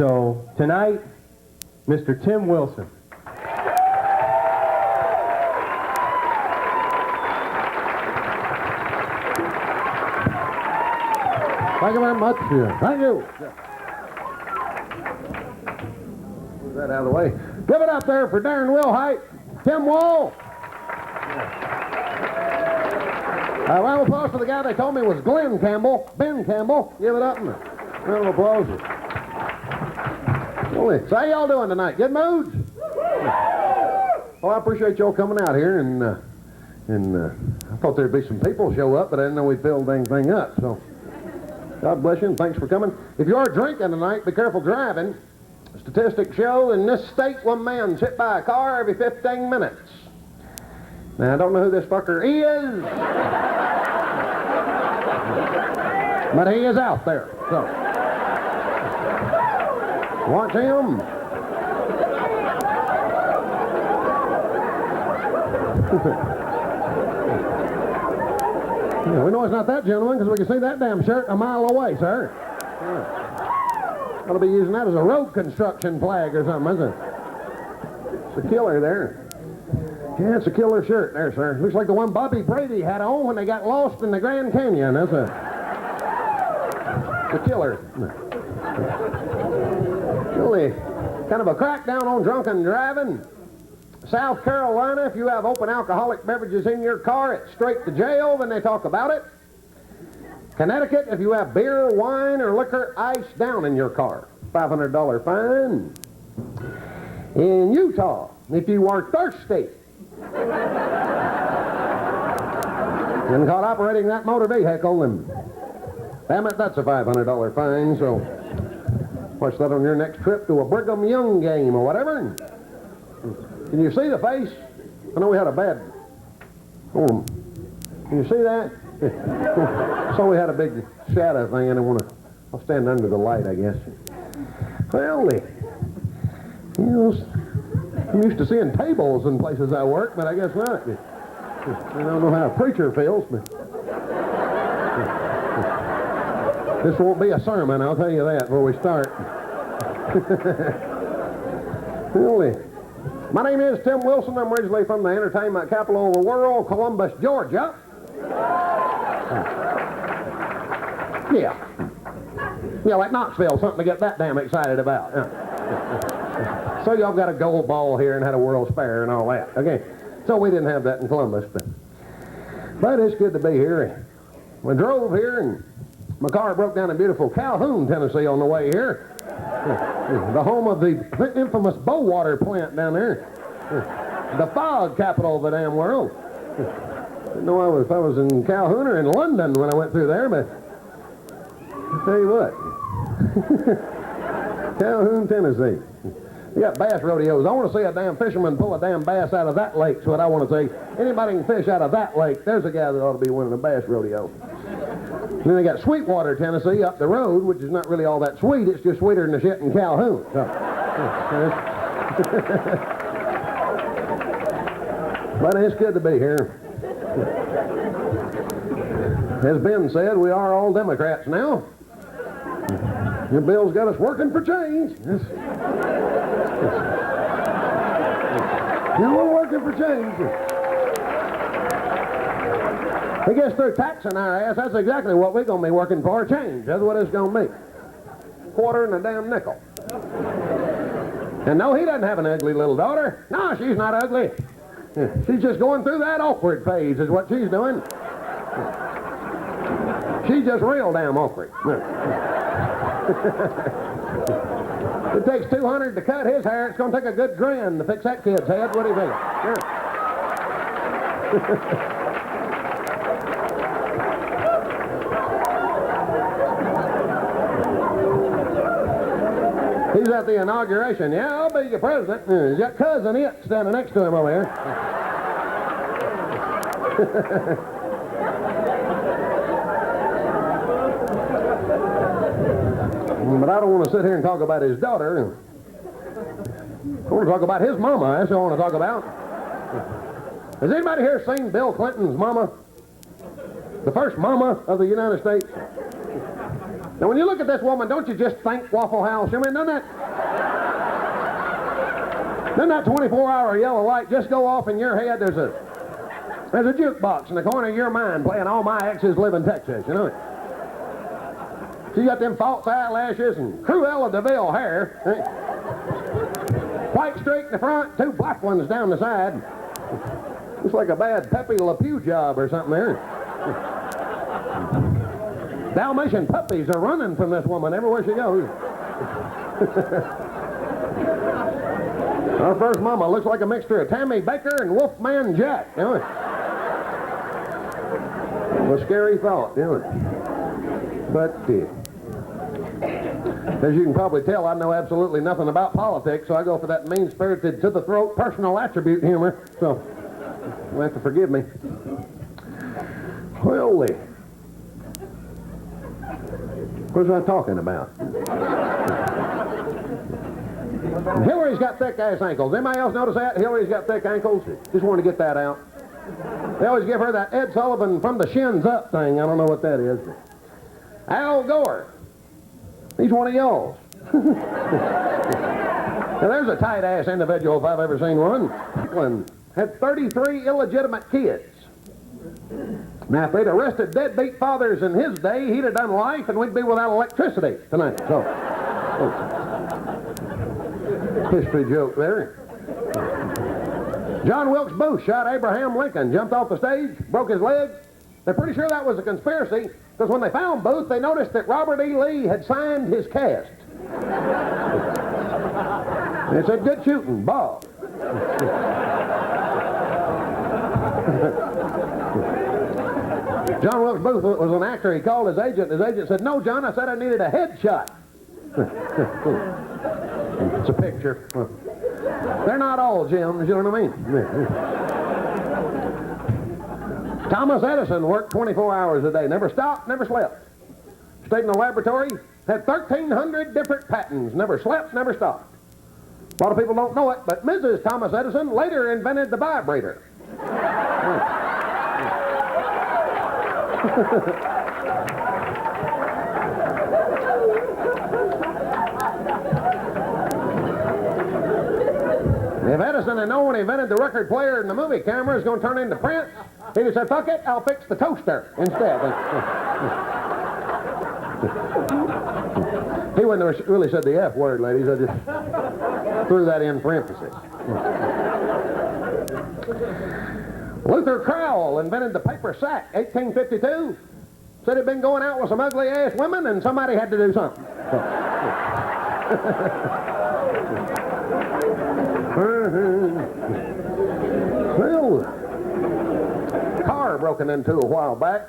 So tonight, Mr. Tim Wilson. Thank you very much. Thank you. Move that out of the way. Give it up there for Darren Wilhite, Tim Wall. Round of applause for the guy they told me was Glenn Campbell, Ben Campbell. Give it up and a round of applause. Well, so how y'all doing tonight? Good moods? Well, I appreciate y'all coming out here, and I thought there'd be some people show up, but I didn't know we filled anything up. So God bless you, and thanks for coming. If you are drinking tonight, be careful driving. Statistics show in this state, one man's hit by a car every 15 minutes. Now, I don't know who this fucker is, but he is out there, so watch him. Yeah, we know it's not that gentleman because we can see that damn shirt a mile away, sir. Yeah. Ought to be using that as a road construction flag or something, isn't it? It's a killer there. Yeah, it's a killer shirt there, sir. Looks like the one Bobby Brady had on when they got lost in the Grand Canyon. That's a killer. Really kind of a crackdown on drunken driving. South Carolina, if you have open alcoholic beverages in your car, it's straight to jail when they talk about it. Connecticut, if you have beer, wine, or liquor iced down in your car, $500 fine. In Utah, if you are thirsty and caught operating that motor vehicle, and damn it, that's a $500 fine, so watch that on your next trip to a Brigham Young game or whatever. Can you see the face? I know we had a bad... Oh, can you see that? So we had a big shadow thing, and I'll stand under the light, I guess. Well, I'm used to seeing tables in places I work, but I guess not. I don't know how a preacher feels, but this won't be a sermon, I'll tell you that before we start. Well, my name is Tim Wilson. I'm originally from the entertainment capital of the world, Columbus, Georgia. Yeah, like Knoxville, something to get that damn excited about. So y'all got a gold ball here and had a World's Fair and all that. Okay, so we didn't have that in Columbus, but it's good to be here. We drove here, and my car broke down in beautiful Calhoun, Tennessee on the way here. The home of the infamous Bowater plant down there. The fog capital of the damn world. Didn't know if I was in Calhoun or in London when I went through there, but I'll tell you what. Calhoun, Tennessee. You got bass rodeos. I want to see a damn fisherman pull a damn bass out of that lake's what I want to see. Anybody can fish out of that lake, there's a guy that ought to be winning a bass rodeo. And then they got Sweetwater, Tennessee, up the road, which is not really all that sweet. It's just sweeter than the shit in Calhoun. So, but it's good to be here. As Ben said, we are all Democrats now. Your bill's got us working for change. We're working for change. I guess they're taxing our ass. That's exactly what we're going to be working for, change. That's what it's going to be. Quarter and a damn nickel. And no, he doesn't have an ugly little daughter. No, she's not ugly. She's just going through that awkward phase is what she's doing. She's just real damn awkward. It takes $200 to cut his hair. It's going to take a good grand to fix that kid's head. What do you think? Yeah. He's at the inauguration. Yeah, I'll be your president. He's got cousin It standing next to him over here. But I don't want to sit here and talk about his daughter. I want to talk about his mama. That's what I want to talk about. Has anybody here seen Bill Clinton's mama? The first mama of the United States? Now, when you look at this woman, don't you just think Waffle House? I mean, doesn't that 24-hour yellow light just go off in your head? There's a jukebox in the corner of your mind playing All My Exes Live in Texas, you know? She got them false eyelashes and Cruella de Vil hair. White streak in the front, 2 black ones down the side. Looks like a bad Pepe Le Pew job or something there. Dalmatian puppies are running from this woman everywhere she goes. Our first mama looks like a mixture of Tammy Baker and Wolfman Jack, you know? A scary thought, you know? But, as you can probably tell, I know absolutely nothing about politics, so I go for that mean-spirited, to-the-throat, personal attribute humor, so you'll have to forgive me. Well, what was I talking about? Hillary's got thick-ass ankles. Anybody else notice that? Hillary's got thick ankles. Just want to get that out. They always give her that Ed Sullivan from the shins up thing. I don't know what that is. Al Gore. He's one of y'all. Now, there's a tight-ass individual if I've ever seen one. Franklin had 33 illegitimate kids. Now, if they'd arrested deadbeat fathers in his day, he'd have done life and we'd be without electricity tonight. So, history joke there. John Wilkes Booth shot Abraham Lincoln, jumped off the stage, broke his leg. They're pretty sure that was a conspiracy because when they found Booth, they noticed that Robert E. Lee had signed his cast. And it said, "Good shooting, Bob." John Wilkes Booth was an actor. He called his agent. His agent said, "No, John, I said I needed a headshot." It's a picture. They're not all gems, you know what I mean? Thomas Edison worked 24 hours a day. Never stopped, never slept. Stayed in the laboratory, had 1,300 different patents. Never slept, never stopped. A lot of people don't know it, but Mrs. Thomas Edison later invented the vibrator. If Edison had known when he invented the record player and the movie camera was going to turn into Prince, he'd have said, "Fuck it, I'll fix the toaster instead." He wouldn't have really said the F word, ladies. I just threw that in for emphasis. Luther Crowell invented the paper sack, 1852. Said he'd been going out with some ugly-ass women and somebody had to do something. Well, car broken into a while back.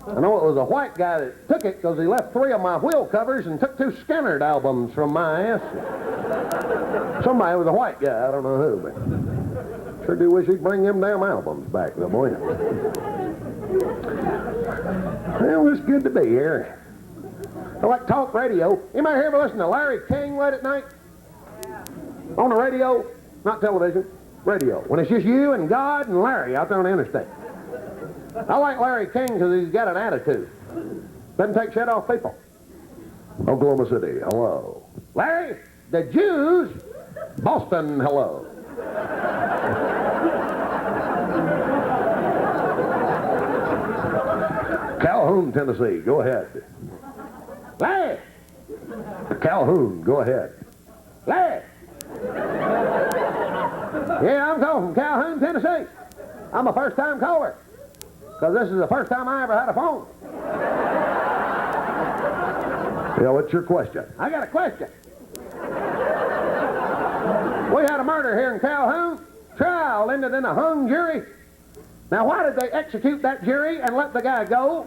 I know it was a white guy that took it because he left 3 of my wheel covers and took 2 Skinner albums from my ass. Somebody was a white guy, I don't know who, but sure do wish he'd bring them damn albums back, though, boy. Well, it's good to be here. I like talk radio. Anybody here ever listen to Larry King late at night? On the radio, not television, radio. When it's just you and God and Larry out there on the interstate. I like Larry King because he's got an attitude. Doesn't take shit off people. Oklahoma City, hello. Larry, the Jews, Boston, hello. Calhoun, Tennessee, go ahead. Larry! Calhoun, go ahead. Larry! Yeah, I'm calling from Calhoun, Tennessee. I'm a first-time caller. Because this is the first time I ever had a phone. Yeah, what's your question? I got a question. We had a murder here in Calhoun. Trial ended in a hung jury. Now, why did they execute that jury and let the guy go?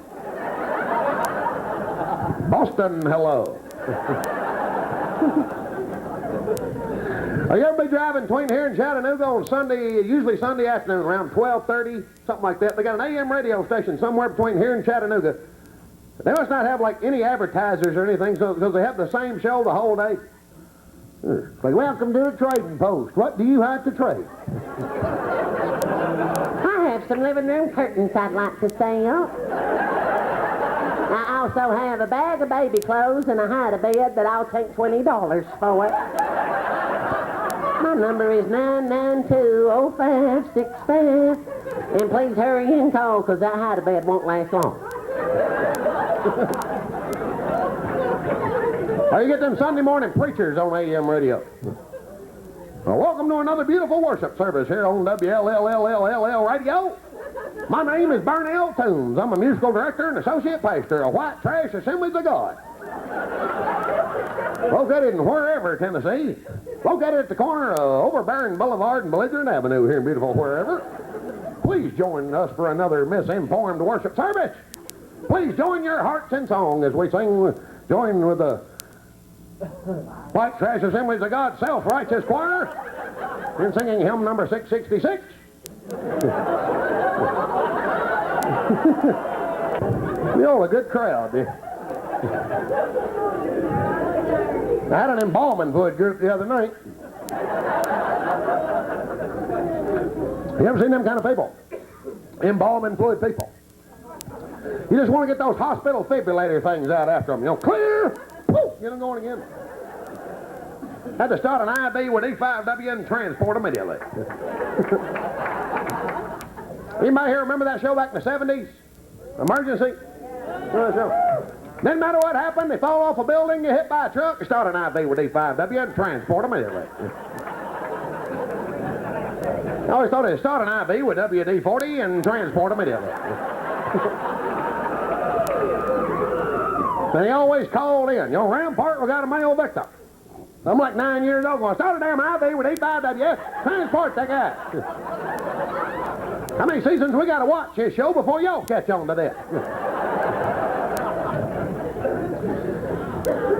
Boston, hello. Are you ever be driving between here and Chattanooga on Sunday, usually Sunday afternoon, around 12:30, something like that? They got an AM radio station somewhere between here and Chattanooga. They must not have, like, any advertisers or anything, because they have the same show the whole day. It's like, "Welcome to the trading post. What do you have to trade?" I have some living room curtains I'd like to stay up. I also have a bag of baby clothes and a hide-a-bed that I'll take $20 for it. My number is 992-0565. And please hurry and call, because that hide-a-bed won't last long. How you get them Sunday morning preachers on AM radio? Well, welcome to another beautiful worship service here on WLLLLL radio. My name is Burnell Toombs. I'm a musical director and associate pastor of White Trash Assemblies of God. Located in Wherever, Tennessee. Located at the corner of Overbearing Boulevard and Belligerent Avenue here in beautiful Wherever. Please join us for another misinformed worship service. Please join your hearts in song as we sing, join with the White Trash Assemblies of God Self-Righteous Choir in singing hymn number 666. You're a good crowd. I had an embalming fluid group the other night. You ever seen them kind of people? Embalming fluid people. You just want to get those hospital defibrillator things out after them. You know, clear, poof, get them going again. Had to start an IV with E5W and transport immediately. Anybody here remember that show back in the 70s? Emergency? Remember that show? Doesn't matter what happened, they fall off a building, get hit by a truck, you start an IV with E5W and transport immediately. I always thought they'd start an IV with WD-40 and transport immediately. And he always called in, you know, Rampart, we got a male victim. I'm like 9 years old going, start a damn IV with E5W, transport that guy. How many seasons we got to watch this show before y'all catch on to this?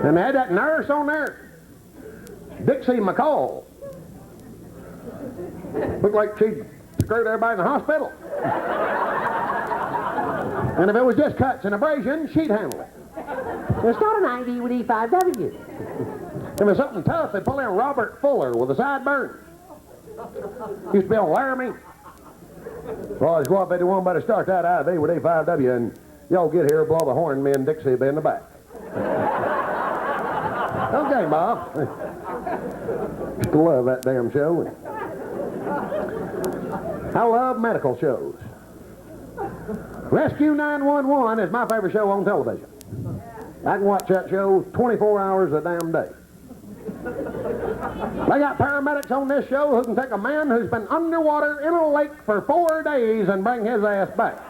And they had that nurse on there, Dixie McCall. Looked like she'd screwed everybody in the hospital. And if it was just cuts and abrasions, she'd handle it. There's not an IV with E5W. If it was something tough, they'd pull in Robert Fuller with a sideburn. Used to be on Laramie. Boys, go up, anyone better start that IV with E5W, and y'all get here, blow the horn, me and Dixie will be in the back. Okay, Bob. Just love that damn show. I love medical shows. Rescue 911 is my favorite show on television. I can watch that show 24 hours a damn day. They got paramedics on this show who can take a man who's been underwater in a lake for 4 days and bring his ass back.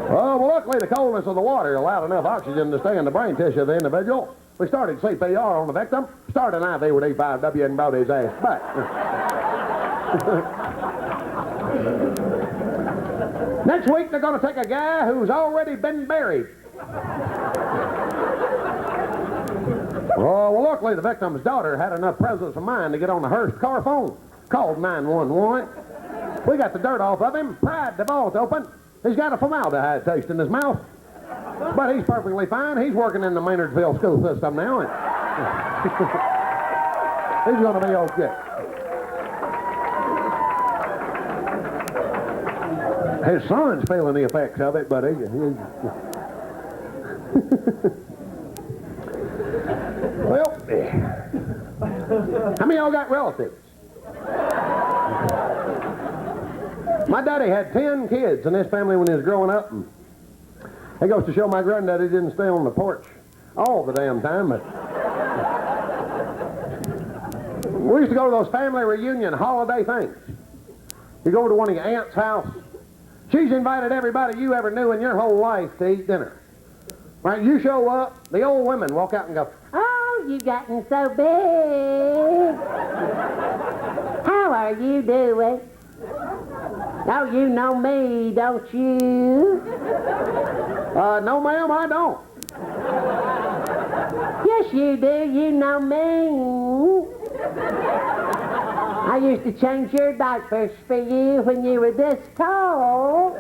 Well, luckily the coldness of the water allowed enough oxygen to stay in the brain tissue of the individual. We started CPR on the victim, started an IV with E5W and brought his ass back. Next week they're going to take a guy who's already been buried. Well, luckily the victim's daughter had enough presence of mind to get on the Hearst car phone, called 911. We got the dirt off of him, pried the vault open. He's got a formaldehyde taste in his mouth, but he's perfectly fine. He's working in the Maynardsville school system now, and he's going to be okay. His son's feeling the effects of it, but well, how many of y'all got relatives? My daddy had 10 kids in this family when he was growing up. And it goes to show my granddaddy didn't stay on the porch all the damn time. But we used to go to those family reunion holiday things. You go to one of your aunt's house. She's invited everybody you ever knew in your whole life to eat dinner. Right, you show up, the old women walk out and go, Oh, you've gotten so big. How are you doing? Oh, you know me, don't you? No, ma'am, I don't. Yes, you do. You know me. I used to change your diapers for you when you were this tall.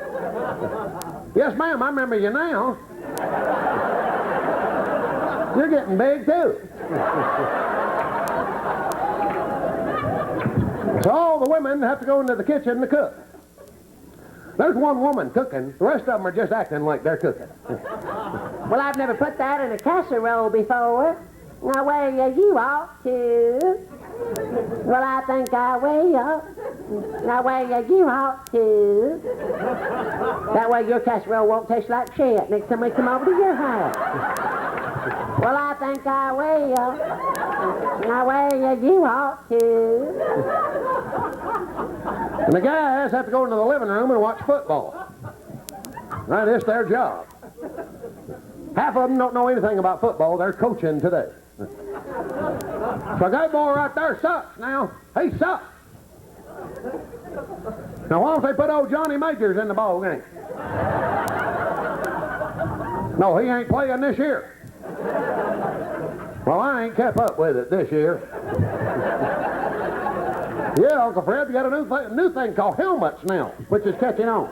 Yes, ma'am, I remember you now. You're getting big, too. So all the women have to go into the kitchen to cook. There's one woman cooking. The rest of them are just acting like they're cooking. Well, I've never put that in a casserole before. Now, well, you ought to. Well, I think I will. Now, well, you ought to. That way your casserole won't taste like shit next time we come over to your house. Well, I think I will. Now, well, you ought to. And the guys have to go into the living room and watch football. Right, it's their job. Half of them don't know anything about football. They're coaching today. So that boy right there sucks now. He sucks. Now why don't they put old Johnny Majors in the ball game? No, he ain't playing this year. Well, I ain't kept up with it this year. Yeah, Uncle Fred, you got a new thing called helmets now, which is catching on.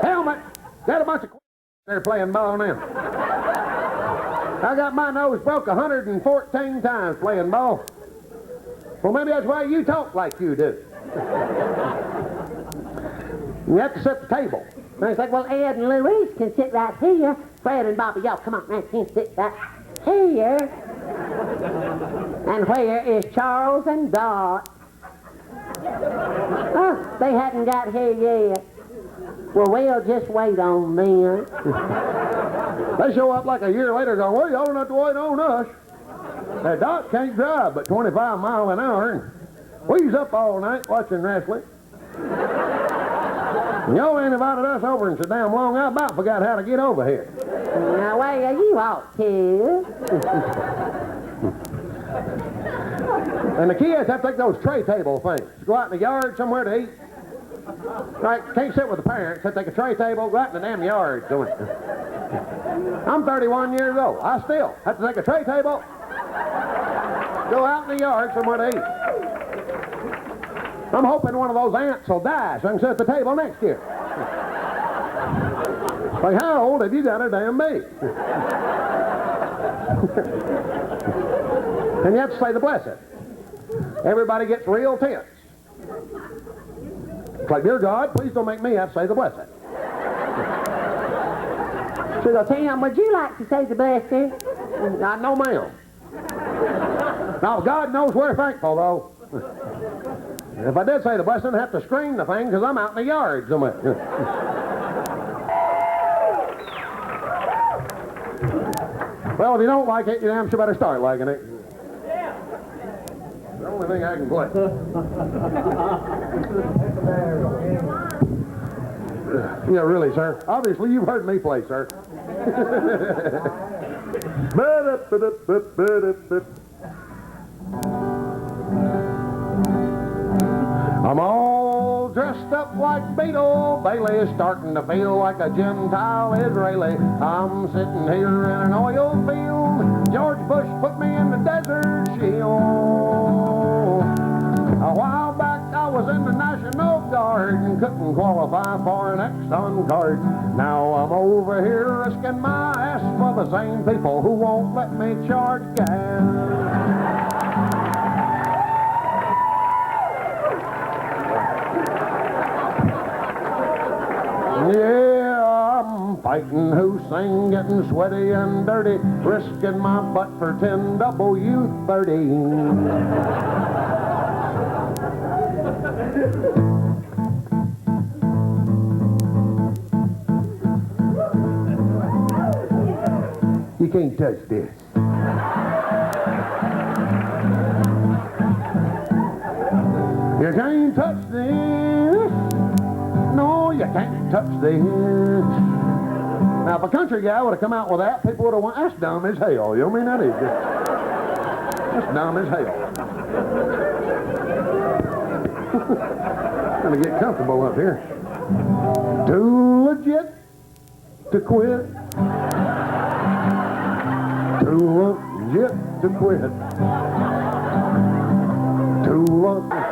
Helmet. Got a bunch of they're playing ball now. I got my nose broke 114 times playing ball. Well, maybe that's why you talk like you do. You have to set the table. And it's like, well, Ed and Louise can sit right here. Fred and Bobby, y'all, come on, man, can sit right here. And where is Charles and Dot? Oh, they hadn't got here yet. Well, we'll just wait on them. They show up like a year later going, well, y'all don't have to wait on us. That Dot can't drive but 25 miles an hour. And we's up all night watching wrestling. And y'all ain't invited us over in so damn long, I about forgot how to get over here. Now, well, you ought to. And the kids have to take those tray table things. Go out in the yard somewhere to eat. Right, can't sit with the parents. They take a tray table, go out in the damn yard. I'm 31 years old. I still have to take a tray table, go out in the yard somewhere to eat. I'm hoping one of those ants will die so I can sit at the table next year. Like, how old have you got to damn be? And you have to say the blessed. Everybody gets real tense. It's like, dear God, please don't make me have to say the blessed. So go, Tim, would you like to say the blessing? No, ma'am. Now, God knows we're thankful, though. If I did say the blessing, I'd have to scream the thing because I'm out in the yard somewhere. Well, if you don't like it, you damn sure better start liking it. The only thing I can play. Yeah, really, sir. Obviously, you've heard me play, sir. I'm all dressed up like Beetle Bailey, is starting to feel like a Gentile Israeli. I'm sitting here in an oil field. George Bush put me in the desert shield. A while back I was in the National Guard and couldn't qualify for an Exxon card. Now I'm over here risking my ass for the same people who won't let me charge gas. Yeah, I'm fighting Hussein, getting sweaty and dirty, risking my butt for 10W30. You can't touch this. You can't touch this. No, you can't touch this. Now, if a country guy would have come out with that, people would have went, that's dumb as hell. You know what I mean? That is just, that's dumb as hell. Trying to get comfortable up here. Too legit to quit. Too legit to quit. Too legit.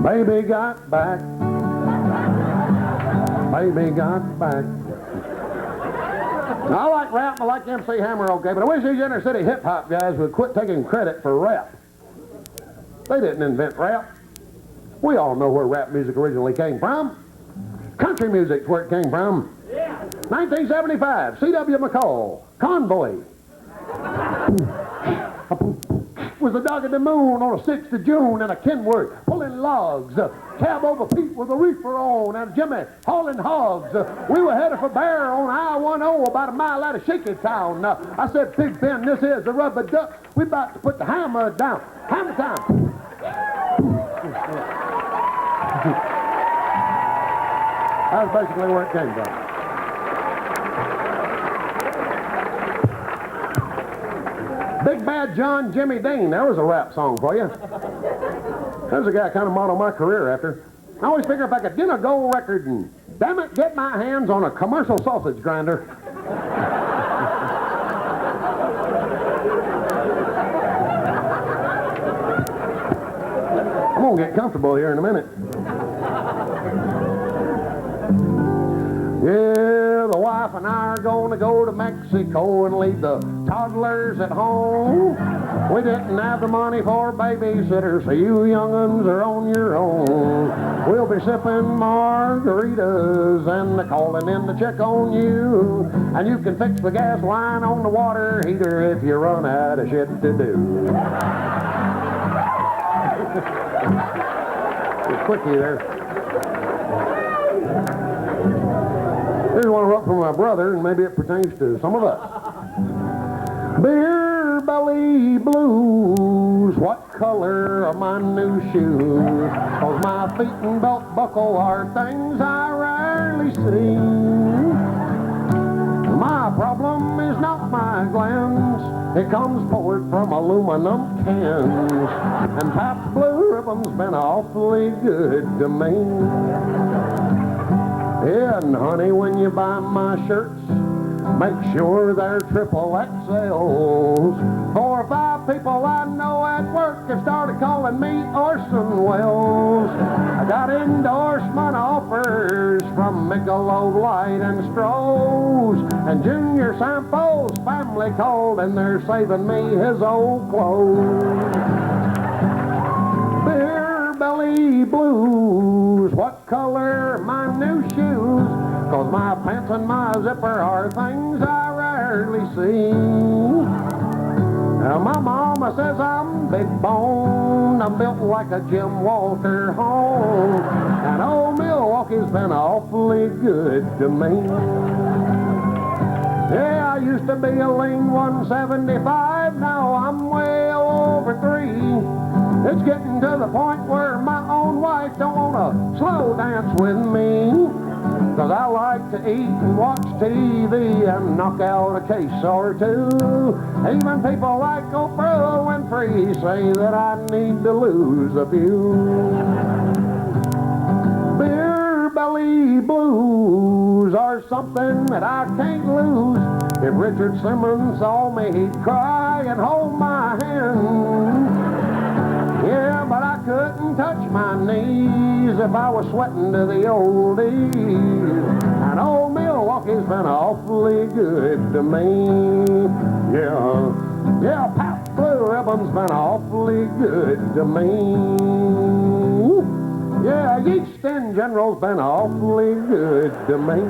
Baby got back. Baby got back. I like rap, I like MC Hammer, okay, but I wish these inner city hip-hop guys would quit taking credit for rap. They didn't invent rap. We all know where rap music originally came from. Country music's where it came from. 1975, C.W. McCall, Convoy. Was the dog of the moon on the 6th of June in a Kenworth pulling logs. Cab over Pete with a reefer on and Jimmy hauling hogs. We were headed for Bear on I-10 about a mile out of Shaky Town. I said, Pig Pen, this is the rubber duck. We about to put the hammer down. Hammer time. That's basically where it came from. Big Bad John Jimmy Dean, there was a rap song for you. There's a guy I kind of modeled my career after. I always figure if I could get a gold record and, damn it, get my hands on a commercial sausage grinder. I'm gonna get comfortable here in a minute. Yeah, the wife and I are gonna go to Mexico and leave the toddlers at home. We didn't have the money for babysitters, so you young'uns are on your own. We'll be sipping margaritas and calling in to check on you. And you can fix the gas line on the water heater if you run out of shit to do. It's quickie there. Here's one I wrote from my brother, and maybe it pertains to some of us. Beer belly blues, what color are my new shoes? 'Cause my feet and belt buckle are things I rarely see. My problem is not my glands, it comes poured from aluminum cans. And Pabst Blue Ribbon's been awfully good to me. Yeah, and honey, when you buy my shirts, make sure they're triple XLs. 4 or 5 people I know at work have started calling me Orson Welles. I got endorsement offers from Michelob Light and Stroh's. And Junior Sampo's family called and they're saving me his old clothes. Beer belly blues, what color are my new shoes? 'Cause my pants and my zipper are things I rarely see. Now my mama says I'm big bone, I'm built like a Jim Walter home. And old Milwaukee's been awfully good to me. Yeah, I used to be a lean 175, now I'm way over 3. It's getting to the point where my own wife don't want to slow dance with me. 'Cause I like to eat and watch TV and knock out a case or two. Even people like Oprah Winfrey say that I need to lose a few. Beer belly blues are something that I can't lose. If Richard Simmons saw me, he'd cry and hold my hand. Yeah, but I couldn't touch my knees if I was sweating to the oldies. And old Milwaukee's been awfully good to me. Yeah, Pabst Blue Ribbon's been awfully good to me. Yeah, Yeast in general's been awfully good to me.